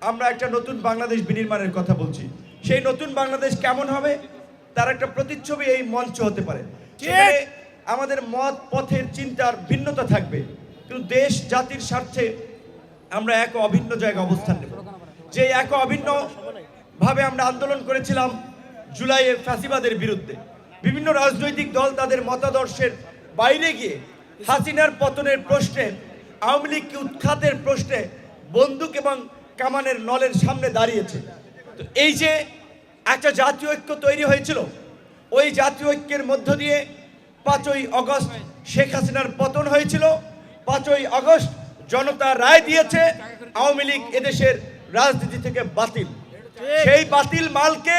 আমরা একটা নতুন বাংলাদেশ বিনির্মাণের কথা বলছি। সেই নতুন বাংলাদেশ কেমন হবে তার একটা প্রতিচ্ছবি এই মঞ্চ হতে পারে। সেখানে আমাদের মত পথের চিন্তার ভিন্নতা থাকবে, কিন্তু দেশ জাতির স্বার্থে আমরা এক অভিন্ন জায়গায় অবস্থান নেব। যে এক অভিন্ন ভাবে আমরা আন্দোলন করেছিলাম জুলাইয়ে ফ্যাসিবাদের বিরুদ্ধে, বিভিন্ন রাজনৈতিক দল তাদের মতাদর্শের বাইরে গিয়ে হাসিনার পতনের প্রশ্নে, আওয়ামী লীগকে উৎখাতের প্রশ্নে বন্দুক এবং কামানের নলের সামনে দাঁড়িয়েছে। তো এই যে একটা জাতীয় ঐক্য তৈরি হয়েছিল, ওই জাতীয় ঐক্যের মধ্য দিয়ে 5ই আগস্ট শেখ হাসিনার পতন হয়েছিল। 5ই আগস্ট জনতা রায় দিয়েছে আওয়ামী লীগ এদেশের রাজনীতি থেকে বাতিল। সেই বাতিল মালকে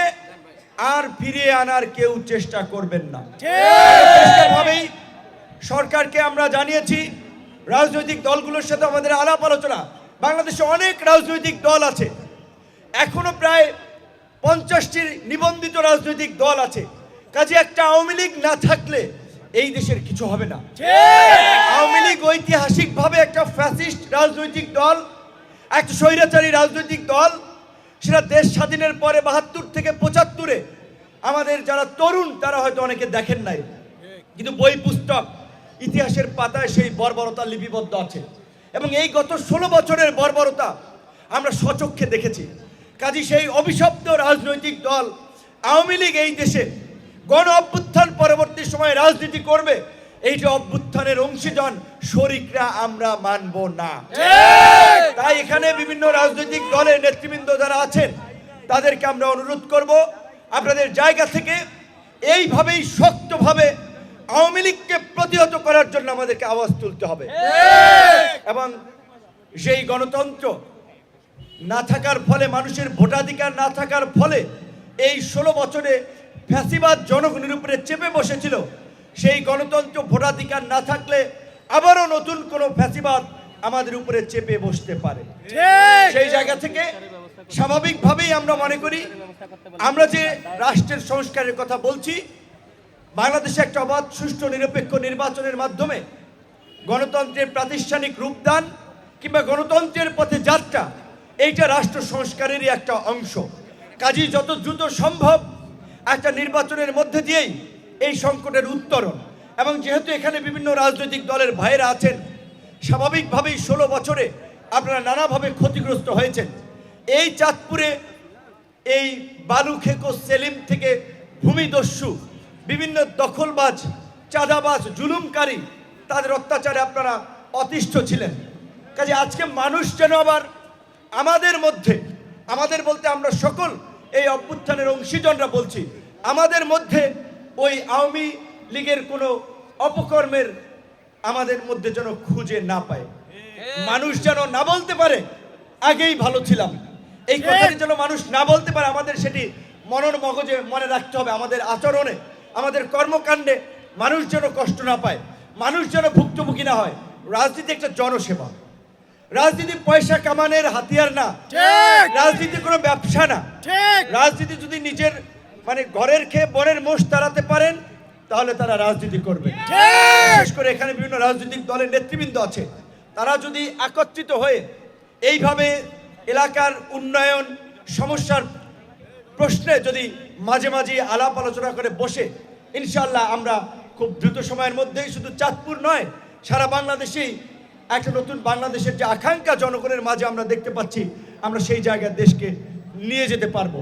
আর ফিরিয়ে আনার কেউ চেষ্টা করবেন না। ভাবেই সরকারকে আমরা জানিয়েছি, রাজনৈতিক দলগুলোর সাথে আমাদের আলাপ আলোচনা। বাংলাদেশে অনেক রাজনৈতিক দল আছে, এখনো প্রায় 50টি নিবন্ধিত রাজনৈতিক দল আছে। কাজে একটা আওয়ামী লীগ না থাকলে এই দেশের কিছু হবে না। আওয়ামী লীগ ঐতিহাসিকভাবে একটা ফ্যাসিস্ট রাজনৈতিক দল, একটা স্বৈরাচারী রাজনৈতিক দল। সেটা দেশ স্বাধীনের পরে 72 থেকে 75-এ আমাদের যারা তরুণ তারা হয়তো অনেকে দেখেন নাই, কিন্তু বই পুস্তক ইতিহাসের পাতায় সেই বর্বরতা লিপিবদ্ধ আছে। এবং এই গত 16 বছরের বর্বরতা আমরা স্বচক্ষে দেখেছি। কাজী সেই অভিশপ্ত রাজনৈতিক দল আওয়ামী লীগ এই দেশে গণ অভ্যুত্থান পরবর্তী সময়ে রাজনীতি করবে, এই যে অভ্যুত্থানের অংশীজন শরিকরা আমরা মানব না। তাই এখানে বিভিন্ন রাজনৈতিক দলের নেতৃবৃন্দ যারা আছেন তাদেরকে আমরা অনুরোধ করব, আপনাদের জায়গা থেকে এইভাবেই শক্তভাবে আওয়ামী লীগকে প্রতিহত করার জন্য আমাদেরকে আওয়াজ তুলতে হবে। এবং সেই গণতন্ত্র না থাকার ফলে, মানুষের ভোটাধিকার না থাকার ফলে এই 16 বছরে ফ্যাসিবাদ জনগণের উপরে চেপে বসেছিল। সেই গণতন্ত্র ভোটাধিকার না থাকলে আবারও নতুন কোনো ফ্যাসিবাদ আমাদের উপরে চেপে বসতে পারে। সেই জায়গা থেকে স্বাভাবিকভাবেই আমরা মনে করি, আমরা যে রাষ্ট্রের সংস্কারের কথা বলছি, বাংলাদেশে একটা অবাধ সুষ্ঠু নিরপেক্ষ নির্বাচনের মাধ্যমে গণতন্ত্রের প্রাতিষ্ঠানিক রূপদান কিংবা গণতন্ত্রের পথে যাত্রা, এইটা রাষ্ট্র সংস্কারেরই একটা অংশ। কাজেই যত দ্রুত সম্ভব একটা নির্বাচনের মধ্যে দিয়েই এই সংকটের উত্তরণ। এবং যেহেতু এখানে বিভিন্ন রাজনৈতিক দলের ভাইয়েরা আছেন, স্বাভাবিকভাবেই 16 বছরে আপনারা নানাভাবে ক্ষতিগ্রস্ত হয়েছেন। এই চাঁদপুরে এই বালু খেকো সেলিম থেকে ভূমিদস্যু, বিভিন্ন দখলবাজ, চাঁদাবাজ, জুলুমকারী, তাদের অত্যাচারে আপনারা অতিষ্ঠ ছিলেন। কাজে আজকে মানুষ যেন আবার আমাদের মধ্যে, আমাদের বলতে আমরা সকল এই অভ্যুত্থানের অংশীজনরা বলছি, আমাদের মধ্যে ওই আওয়ামী লীগের কোনো অপকর্মের আমাদের মধ্যে যেন খুঁজে না পায়। মানুষ যেন না বলতে পারে আগেই ভালো ছিলাম, এই কথাটি যেন মানুষ না বলতে পারে। আমাদের সেটি মনন মগজে মনে রাখতে হবে। আমাদের আচরণে, আমাদের কর্মকাণ্ডে মানুষ যেন কষ্ট না পায়, মানুষ যেন ভুক্তভোগী না হয়। রাজনীতি একটা জনসেবা, রাজনীতি পয়সা কামানোর হাতিয়ার না, রাজনীতি কোনো ব্যবসা না। রাজনীতি যদি নিজের ঘরের খেয়ে বনের মোষ তাড়াতে পারেন তাহলে তারা রাজনীতি করবে। বিশেষ করে এখানে বিভিন্ন রাজনৈতিক দলের নেতৃবৃন্দ আছে, তারা যদি একত্রিত হয়ে এইভাবে এলাকার উন্নয়ন সমস্যার প্রশ্নে যদি মাঝে মাঝে আলাপ আলোচনা করে বসে, ইনশাআল্লাহ আমরা খুব দ্রুত সময়ের মধ্যেই, শুধু চাঁদপুর নয় সারা বাংলাদেশেই একটা নতুন বাংলাদেশের যে আকাঙ্ক্ষা জনগণের মাঝে আমরা দেখতে পাচ্ছি, আমরা সেই জায়গায় দেশকে নিয়ে যেতে পারবো।